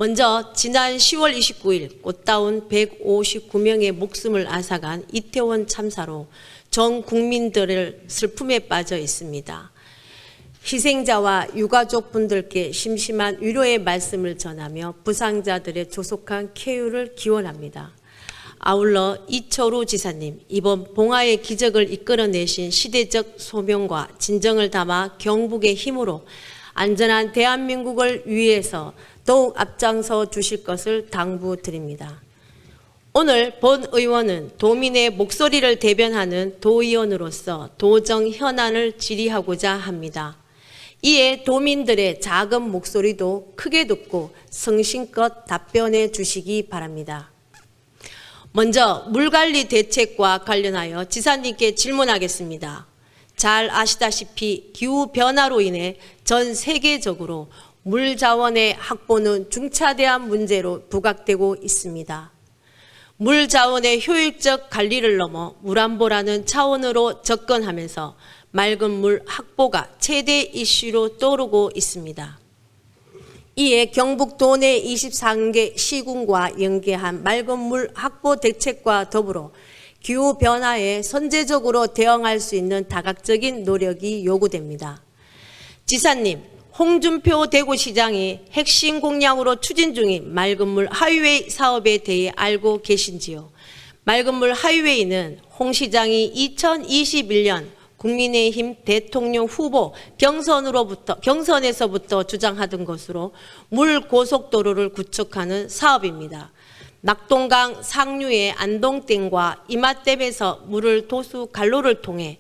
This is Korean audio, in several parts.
먼저 지난 10월 29일 꽃다운 159명의 목숨을 앗아간 이태원 참사로 전 국민들을 슬픔에 빠져 있습니다. 희생자와 유가족분들께 심심한 위로의 말씀을 전하며 부상자들의 조속한 쾌유를 기원합니다. 아울러 이철우 지사님, 이번 봉화의 기적을 이끌어내신 시대적 소명과 진정을 담아 경북의 힘으로 안전한 대한민국을 위해서 더욱 앞장서 주실 것을 당부드립니다. 오늘 본 의원은 도민의 목소리를 대변하는 도의원으로서 도정 현안을 질의하고자 합니다. 이에 도민들의 작은 목소리도 크게 듣고 성심껏 답변해 주시기 바랍니다. 먼저 물관리 대책과 관련하여 지사님께 질문하겠습니다. 잘 아시다시피 기후변화로 인해 전 세계적으로 물 자원의 확보는 중차대한 문제로 부각되고 있습니다. 물 자원의 효율적 관리를 넘어 물안보라는 차원으로 접근하면서 맑은 물 확보가 최대 이슈로 떠오르고 있습니다. 이에 경북도 내 23개 시군과 연계한 맑은 물 확보 대책과 더불어 기후변화에 선제적으로 대응할 수 있는 다각적인 노력이 요구됩니다. 지사님, 홍준표 대구시장이 핵심 공약으로 추진 중인 맑은물 하이웨이 사업에 대해 알고 계신지요? 맑은물 하이웨이는 홍 시장이 2021년 국민의힘 대통령 후보 경선에서부터 주장하던 것으로 물 고속도로를 구축하는 사업입니다. 낙동강 상류의 안동댐과 이마댐에서 물을 도수 갈로를 통해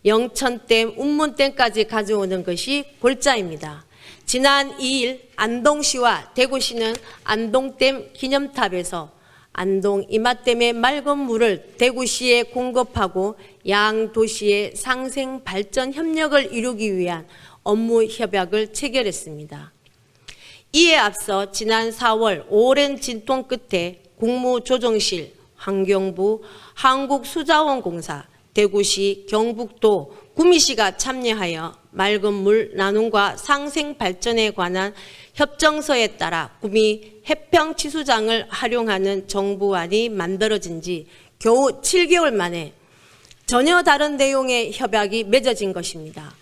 영천댐, 운문댐까지 가져오는 것이 골자입니다. 지난 2일 안동시와 대구시는 안동댐 기념탑에서 안동 이마댐의 맑은 물을 대구시에 공급하고 양 도시의 상생 발전 협력을 이루기 위한 업무 협약을 체결했습니다. 이에 앞서 지난 4월 오랜 진통 끝에 국무조정실, 환경부, 한국수자원공사, 대구시, 경북도, 구미시가 참여하여 맑은 물 나눔과 상생 발전에 관한 협정서에 따라 구미 해평치수장을 활용하는 정부안이 만들어진 지 겨우 7개월 만에 전혀 다른 내용의 협약이 맺어진 것입니다.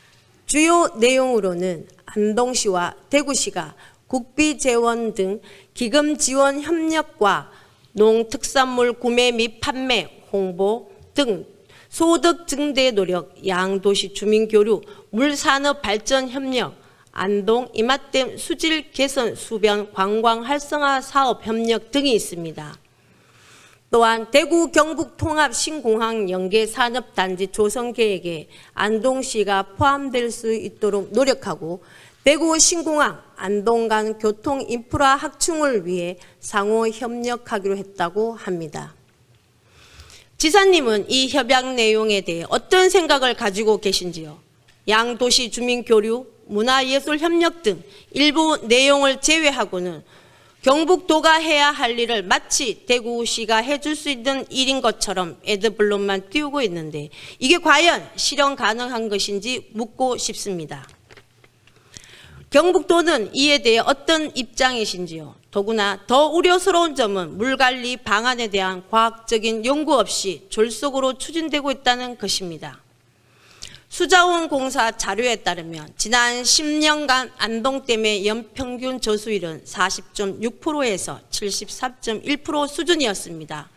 주요 내용으로는 안동시와 대구시가 국비재원 등 기금 지원 협력과 농특산물 구매 및 판매, 홍보 등 소득 증대 노력, 양도시 주민 교류, 물산업 발전 협력, 안동 이마댐 수질 개선 수변 관광 활성화 사업 협력 등이 있습니다. 또한 대구 경북 통합 신공항 연계 산업단지 조성 계획에 안동시가 포함될 수 있도록 노력하고 대구 신공항 안동 간 교통 인프라 확충을 위해 상호 협력하기로 했다고 합니다. 지사님은 이 협약 내용에 대해 어떤 생각을 가지고 계신지요? 양도시 주민 교류, 문화예술 협력 등 일부 내용을 제외하고는 경북도가 해야 할 일을 마치 대구시가 해줄 수 있는 일인 것처럼 애드블록만 띄우고 있는데 이게 과연 실현 가능한 것인지 묻고 싶습니다. 경북도는 이에 대해 어떤 입장이신지요? 더구나 더 우려스러운 점은 물관리 방안에 대한 과학적인 연구 없이 졸속으로 추진되고 있다는 것입니다. 수자원공사 자료에 따르면 지난 10년간 안동댐의 연평균 저수율은 40.6%에서 73.1% 수준이었습니다.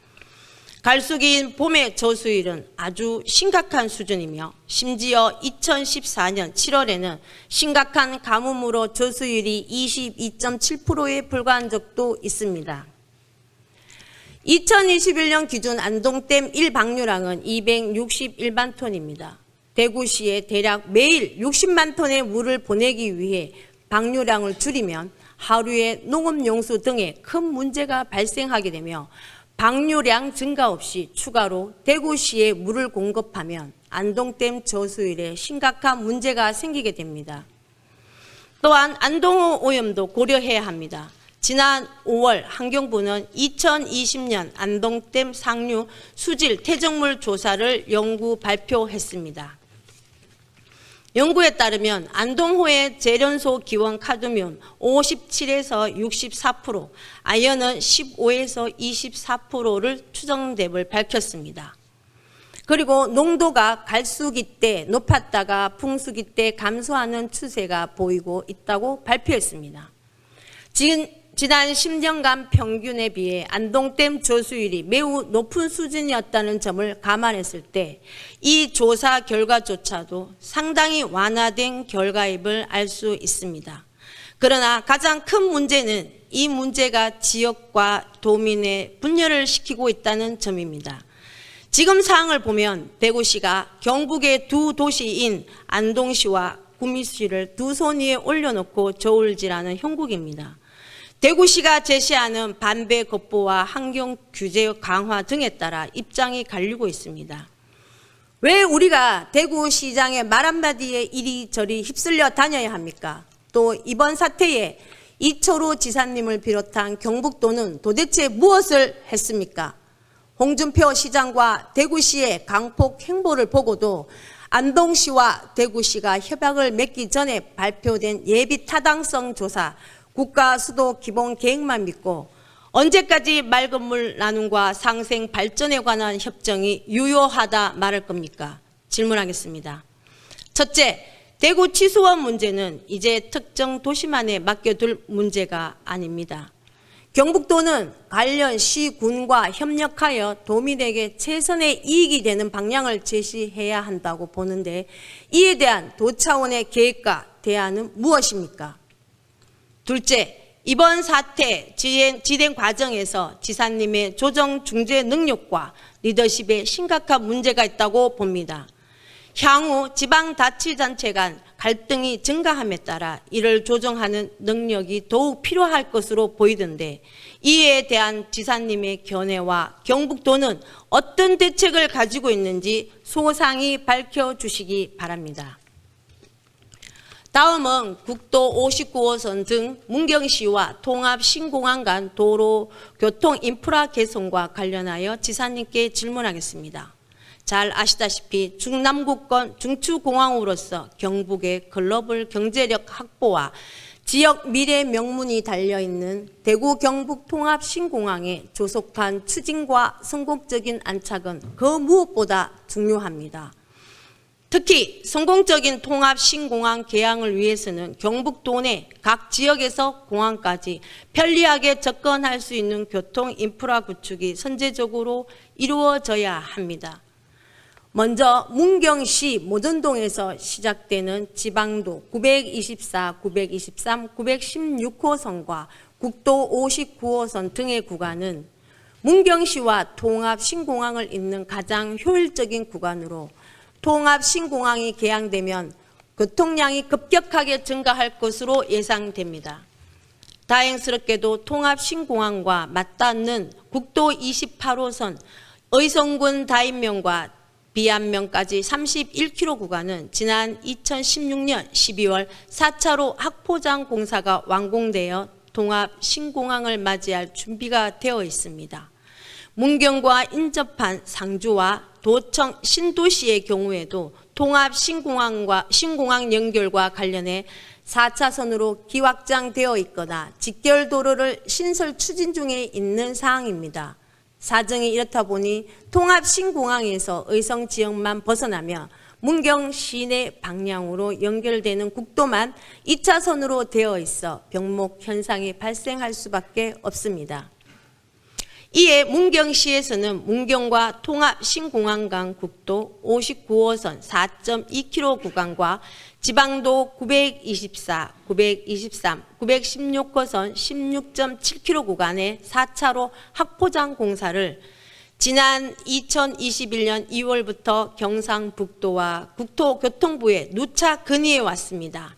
갈수기인 봄의 저수율은 아주 심각한 수준이며 심지어 2014년 7월에는 심각한 가뭄으로 저수율이 22.7%에 불과한 적도 있습니다. 2021년 기준 안동댐 1방류량은 261만 톤입니다. 대구시에 대략 매일 60만 톤의 물을 보내기 위해 방류량을 줄이면 하루에 농업용수 등에 큰 문제가 발생하게 되며 방류량 증가 없이 추가로 대구시에 물을 공급하면 안동댐 저수율에 심각한 문제가 생기게 됩니다. 또한 안동호 오염도 고려해야 합니다. 지난 5월 환경부는 2020년 안동댐 상류 수질 퇴적물 조사를 연구 발표했습니다. 연구에 따르면 안동호의 재련소 기원 카드뮴 57에서 64%, 아연은 15에서 24%를 추정됨을 밝혔습니다. 그리고 농도가 갈수기 때 높았다가 풍수기 때 감소하는 추세가 보이고 있다고 발표했습니다. 지난 10년간 평균에 비해 안동댐 조수율이 매우 높은 수준이었다는 점을 감안했을 때 이 조사 결과조차도 상당히 완화된 결과임을 알 수 있습니다. 그러나 가장 큰 문제는 이 문제가 지역과 도민의 분열을 시키고 있다는 점입니다. 지금 상황을 보면 대구시가 경북의 두 도시인 안동시와 구미시를 두 손 위에 올려놓고 저울질하는 형국입니다. 대구시가 제시하는 반배 겁보와 환경 규제 강화 등에 따라 입장이 갈리고 있습니다. 왜 우리가 대구시장의 말 한마디에 이리저리 휩쓸려 다녀야 합니까? 또 이번 사태에 이철우 지사님을 비롯한 경북도는 도대체 무엇을 했습니까? 홍준표 시장과 대구시의 강폭 행보를 보고도 안동시와 대구시가 협약을 맺기 전에 발표된 예비 타당성 조사 국가 수도 기본 계획만 믿고 언제까지 맑은 물 나눔과 상생 발전에 관한 협정이 유효하다 말할 겁니까? 질문하겠습니다. 첫째, 대구 취수원 문제는 이제 특정 도시만에 맡겨둘 문제가 아닙니다. 경북도는 관련 시군과 협력하여 도민에게 최선의 이익이 되는 방향을 제시해야 한다고 보는데 이에 대한 도 차원의 계획과 대안은 무엇입니까? 둘째, 이번 사태 진행 과정에서 지사님의 조정 중재 능력과 리더십에 심각한 문제가 있다고 봅니다. 향후 지방자치단체 간 갈등이 증가함에 따라 이를 조정하는 능력이 더욱 필요할 것으로 보이던데 이에 대한 지사님의 견해와 경북도는 어떤 대책을 가지고 있는지 소상히 밝혀주시기 바랍니다. 다음은 국도 59호선 등 문경시와 통합 신공항 간 도로 교통 인프라 개선과 관련하여 지사님께 질문하겠습니다. 잘 아시다시피 중남구권 중추공항으로서 경북의 글로벌 경제력 확보와 지역 미래 명문이 달려있는 대구 경북 통합 신공항의 조속한 추진과 성공적인 안착은 그 무엇보다 중요합니다. 특히 성공적인 통합 신공항 개항을 위해서는 경북도 내 각 지역에서 공항까지 편리하게 접근할 수 있는 교통 인프라 구축이 선제적으로 이루어져야 합니다. 먼저 문경시 모전동에서 시작되는 지방도 924, 923, 916호선과 국도 59호선 등의 구간은 문경시와 통합 신공항을 잇는 가장 효율적인 구간으로 통합 신공항이 개항되면 교통량이 급격하게 증가할 것으로 예상됩니다. 다행스럽게도 통합 신공항과 맞닿는 국도 28호선 의성군 다인면과 비안면까지 31km 구간은 지난 2016년 12월 4차로 학포장 공사가 완공되어 통합 신공항을 맞이할 준비가 되어 있습니다. 문경과 인접한 상주와 도청 신도시의 경우에도 통합 신공항 연결과 관련해 4차선으로 기확장되어 있거나 직결 도로를 신설 추진 중에 있는 사항입니다. 사정이 이렇다 보니 통합 신공항에서 의성 지역만 벗어나며 문경 시내 방향으로 연결되는 국도만 2차선으로 되어 있어 병목 현상이 발생할 수밖에 없습니다. 이에 문경시에서는 문경과 통합 신공항 간 국도 59호선 4.2km 구간과 지방도 924, 923, 916호선 16.7km 구간의 4차로 학포장 공사를 지난 2021년 2월부터 경상북도와 국토교통부에 누차 건의해 왔습니다.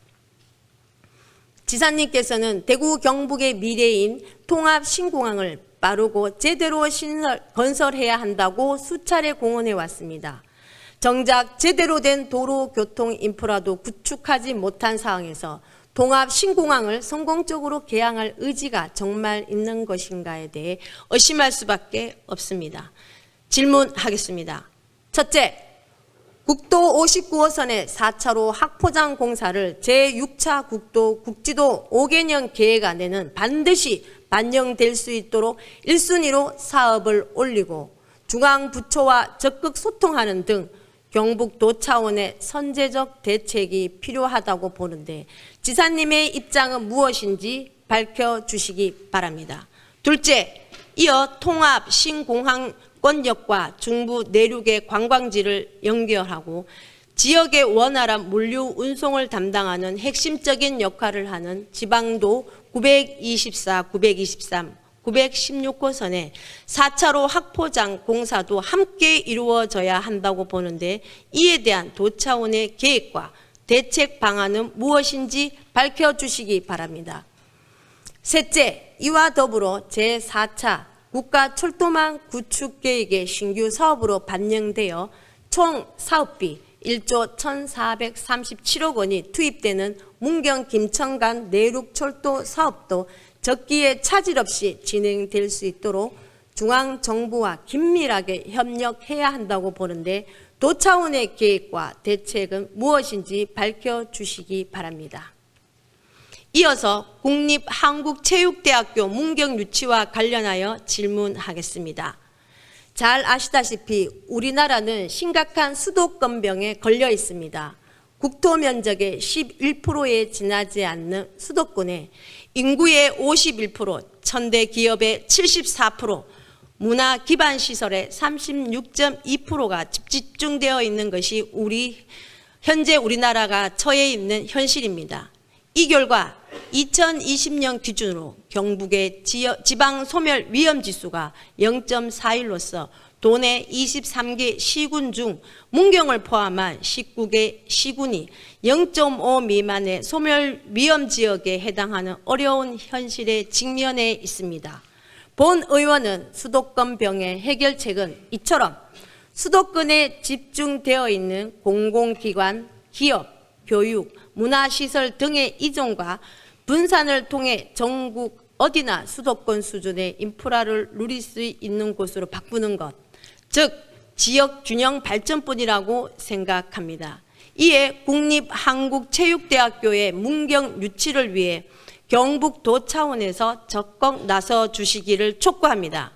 지사님께서는 대구 경북의 미래인 통합 신공항을 빠르고 제대로 건설해야 한다고 수차례 공언해 왔습니다. 정작 제대로 된 도로 교통 인프라도 구축하지 못한 상황에서 통합 신공항을 성공적으로 개항할 의지가 정말 있는 것인가에 대해 의심할 수밖에 없습니다. 질문하겠습니다. 첫째, 국도 59호선의 4차로 학포장 공사를 제6차 국도 국지도 5개년 계획안에는 반드시 반영될 수 있도록 1순위로 사업을 올리고 중앙부처와 적극 소통하는 등 경북도 차원의 선제적 대책이 필요하다고 보는데 지사님의 입장은 무엇인지 밝혀주시기 바랍니다. 둘째, 이어 통합 신공항권역과 중부 내륙의 관광지를 연결하고 지역의 원활한 물류 운송을 담당하는 핵심적인 역할을 하는 지방도 924, 923, 916호선의 4차로 학포장 공사도 함께 이루어져야 한다고 보는데 이에 대한 도 차원의 계획과 대책 방안은 무엇인지 밝혀주시기 바랍니다. 셋째, 이와 더불어 제4차 국가철도망 구축계획의 신규 사업으로 반영되어 총 사업비 1조 1,437억 원이 투입되는 문경 김천 간 내륙철도 사업도 적기에 차질 없이 진행될 수 있도록 중앙정부와 긴밀하게 협력해야 한다고 보는데 도 차원의 계획과 대책은 무엇인지 밝혀주시기 바랍니다. 이어서 국립한국체육대학교 문경 유치와 관련하여 질문하겠습니다. 잘 아시다시피 우리나라는 심각한 수도권병에 걸려 있습니다. 국토 면적의 11%에 지나지 않는 수도권에 인구의 51%, 천대 기업의 74%, 문화 기반 시설의 36.2%가 집중되어 있는 것이 현재 우리나라가 처해 있는 현실입니다. 이 결과 2020년 기준으로 경북의 지방 소멸 위험 지수가 0.41로서 도내 23개 시군 중 문경을 포함한 19개 시군이 0.5 미만의 소멸 위험 지역에 해당하는 어려운 현실에 직면해 있습니다. 본 의원은 수도권병의 해결책은 이처럼 수도권에 집중되어 있는 공공기관, 기업, 교육, 문화시설 등의 이전과 분산을 통해 전국 어디나 수도권 수준의 인프라를 누릴 수 있는 곳으로 바꾸는 것, 즉 지역 균형 발전뿐이라고 생각합니다. 이에 국립한국체육대학교의 문경 유치를 위해 경북도 차원에서 적극 나서 주시기를 촉구합니다.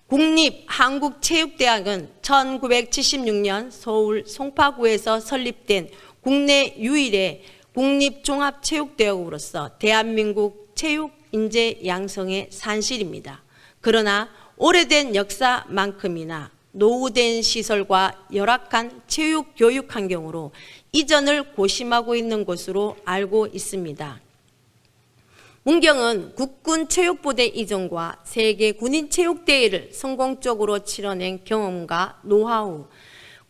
국립한국체육대학은 1976년 서울 송파구에서 설립된 국내 유일의 국립종합체육대학으로서 대한민국 체육 인재 양성의 산실입니다. 그러나 오래된 역사만큼이나 노후된 시설과 열악한 체육 교육 환경으로 이전을 고심하고 있는 것으로 알고 있습니다. 문경은 국군 체육부대 이전과 세계 군인 체육대회를 성공적으로 치러낸 경험과 노하우,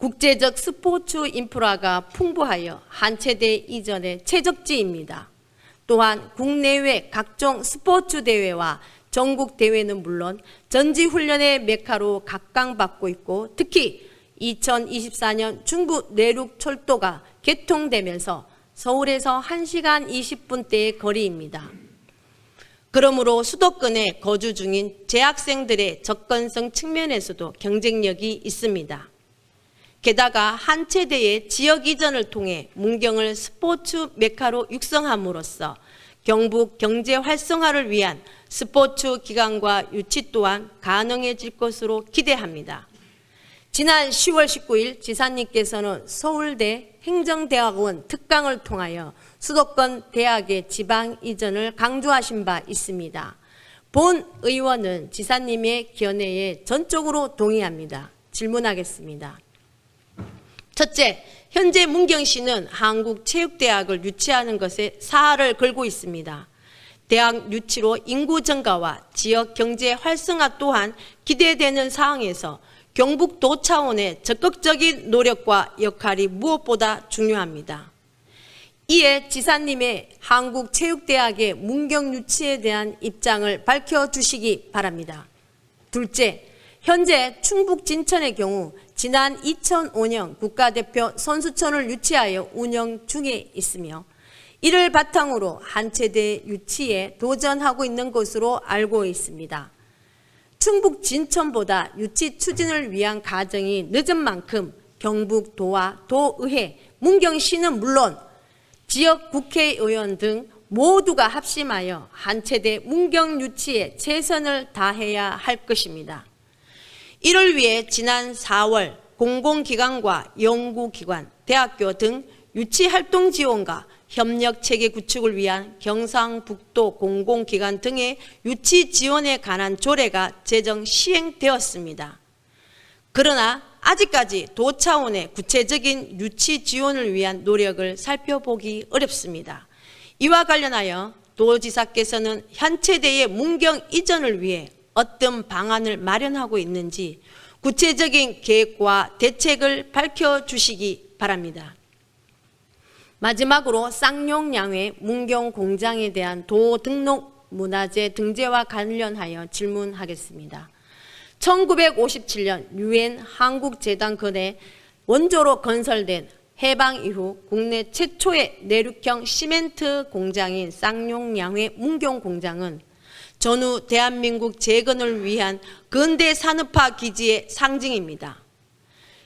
국제적 스포츠 인프라가 풍부하여 한체대 이전의 최적지입니다. 또한 국내외 각종 스포츠 대회와 전국 대회는 물론 전지훈련의 메카로 각광받고 있고 특히 2024년 중부 내륙철도가 개통되면서 서울에서 1시간 20분대의 거리입니다. 그러므로 수도권에 거주 중인 재학생들의 접근성 측면에서도 경쟁력이 있습니다. 게다가 한체대의 지역 이전을 통해 문경을 스포츠 메카로 육성함으로써 경북 경제 활성화를 위한 스포츠 기관과 유치 또한 가능해질 것으로 기대합니다. 지난 10월 19일 지사님께서는 서울대 행정대학원 특강을 통하여 수도권 대학의 지방 이전을 강조하신 바 있습니다. 본 의원은 지사님의 견해에 전적으로 동의합니다. 질문하겠습니다. 첫째, 현재 문경시는 한국체육대학을 유치하는 것에 사활을 걸고 있습니다. 대학 유치로 인구 증가와 지역 경제 활성화 또한 기대되는 상황에서 경북도 차원의 적극적인 노력과 역할이 무엇보다 중요합니다. 이에 지사님의 한국체육대학의 문경 유치에 대한 입장을 밝혀주시기 바랍니다. 둘째, 현재 충북 진천의 경우 지난 2005년 국가대표 선수촌을 유치하여 운영 중에 있으며 이를 바탕으로 한체대 유치에 도전하고 있는 것으로 알고 있습니다. 충북 진천보다 유치 추진을 위한 과정이 늦은 만큼 경북도와 도의회, 문경시는 물론 지역 국회의원 등 모두가 합심하여 한체대 문경유치에 최선을 다해야 할 것입니다. 이를 위해 지난 4월 공공기관과 연구기관, 대학교 등 유치활동 지원과 협력체계 구축을 위한 경상북도 공공기관 등의 유치 지원에 관한 조례가 제정 시행되었습니다. 그러나 아직까지 도 차원의 구체적인 유치 지원을 위한 노력을 살펴보기 어렵습니다. 이와 관련하여 도지사께서는 현체대의 문경 이전을 위해 어떤 방안을 마련하고 있는지 구체적인 계획과 대책을 밝혀주시기 바랍니다. 마지막으로 쌍용양회 문경공장에 대한 도 등록 문화재 등재와 관련하여 질문하겠습니다. 1957년 유엔 한국재단 건에 원조로 건설된 해방 이후 국내 최초의 내륙형 시멘트 공장인 쌍용양회 문경공장은 전후 대한민국 재건을 위한 근대 산업화 기지의 상징입니다.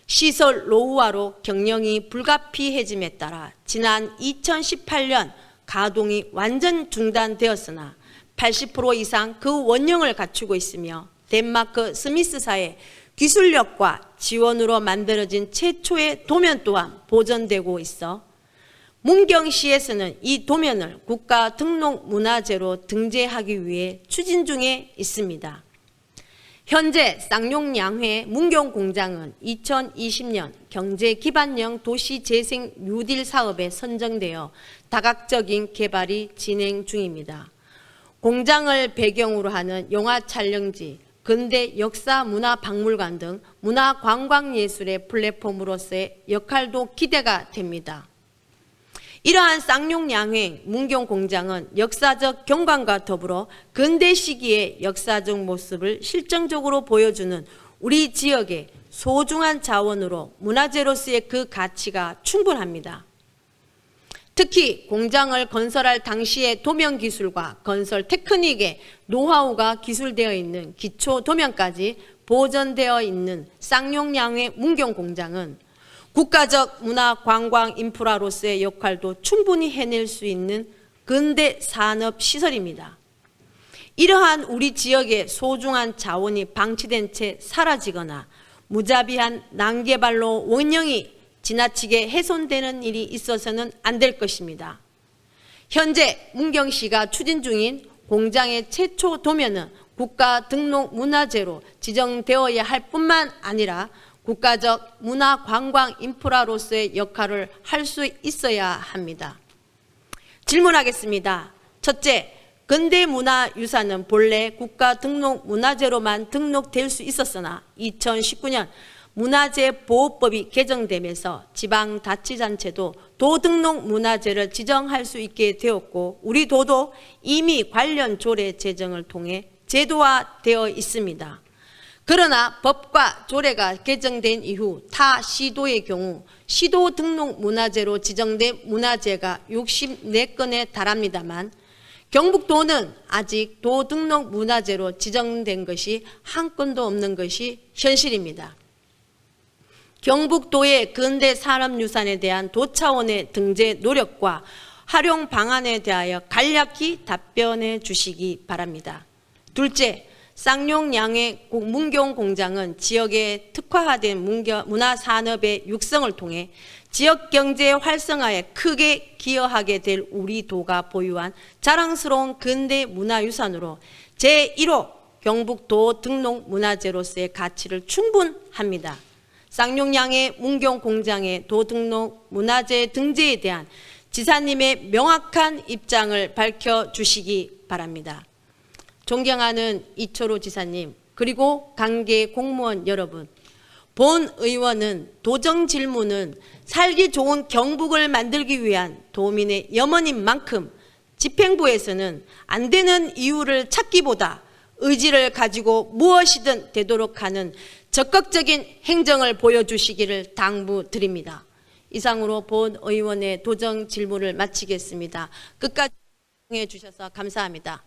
시설 노후화로 경영이 불가피해짐에 따라 지난 2018년 가동이 완전 중단되었으나 80% 이상 그 원형을 갖추고 있으며 덴마크 스미스사의 기술력과 지원으로 만들어진 최초의 도면 또한 보존되고 있어 문경시에서는 이 도면을 국가 등록 문화재로 등재하기 위해 추진 중에 있습니다. 현재 쌍용양회 문경공장은 2020년 경제기반형 도시재생 뉴딜 사업에 선정되어 다각적인 개발이 진행 중입니다. 공장을 배경으로 하는 영화 촬영지, 근대 역사 문화박물관 등 문화관광예술의 플랫폼으로서의 역할도 기대가 됩니다. 이러한 쌍용양회 문경공장은 역사적 경관과 더불어 근대 시기의 역사적 모습을 실정적으로 보여주는 우리 지역의 소중한 자원으로 문화재로서의 그 가치가 충분합니다. 특히 공장을 건설할 당시의 도면 기술과 건설 테크닉의 노하우가 기술되어 있는 기초 도면까지 보존되어 있는 쌍용양회 문경공장은 국가적 문화 관광 인프라로서의 역할도 충분히 해낼 수 있는 근대 산업 시설입니다. 이러한 우리 지역의 소중한 자원이 방치된 채 사라지거나 무자비한 난개발로 원형이 지나치게 훼손되는 일이 있어서는 안 될 것입니다. 현재 문경시가 추진 중인 공장의 최초 도면은 국가 등록 문화재로 지정되어야 할 뿐만 아니라 국가적 문화 관광 인프라로서의 역할을 할 수 있어야 합니다. 질문하겠습니다. 첫째, 근대문화유산은 본래 국가 등록 문화재로만 등록될 수 있었으나 2019년 문화재보호법이 개정되면서 지방자치단체도 도등록 문화재를 지정할 수 있게 되었고 우리 도도 이미 관련 조례 제정을 통해 제도화되어 있습니다. 그러나 법과 조례가 개정된 이후 타 시도의 경우 시도 등록 문화재로 지정된 문화재가 64건에 달합니다만 경북도는 아직 도 등록 문화재로 지정된 것이 한 건도 없는 것이 현실입니다. 경북도의 근대 산업유산에 대한 도 차원의 등재 노력과 활용 방안에 대하여 간략히 답변해 주시기 바랍니다. 둘째, 쌍용양회 문경공장은 지역에 특화화된 문화산업의 육성을 통해 지역경제 활성화에 크게 기여하게 될 우리 도가 보유한 자랑스러운 근대 문화유산으로 제1호 경북도 등록 문화재로서의 가치를 충분합니다. 쌍용양회 문경공장의 도등록 문화재 등재에 대한 지사님의 명확한 입장을 밝혀주시기 바랍니다. 존경하는 이철호 지사님 그리고 관계 공무원 여러분, 본 의원은 도정 질문은 살기 좋은 경북을 만들기 위한 도민의 염원인 만큼 집행부에서는 안 되는 이유를 찾기보다 의지를 가지고 무엇이든 되도록 하는 적극적인 행정을 보여주시기를 당부드립니다. 이상으로 본 의원의 도정 질문을 마치겠습니다. 끝까지 시청해 주셔서 감사합니다.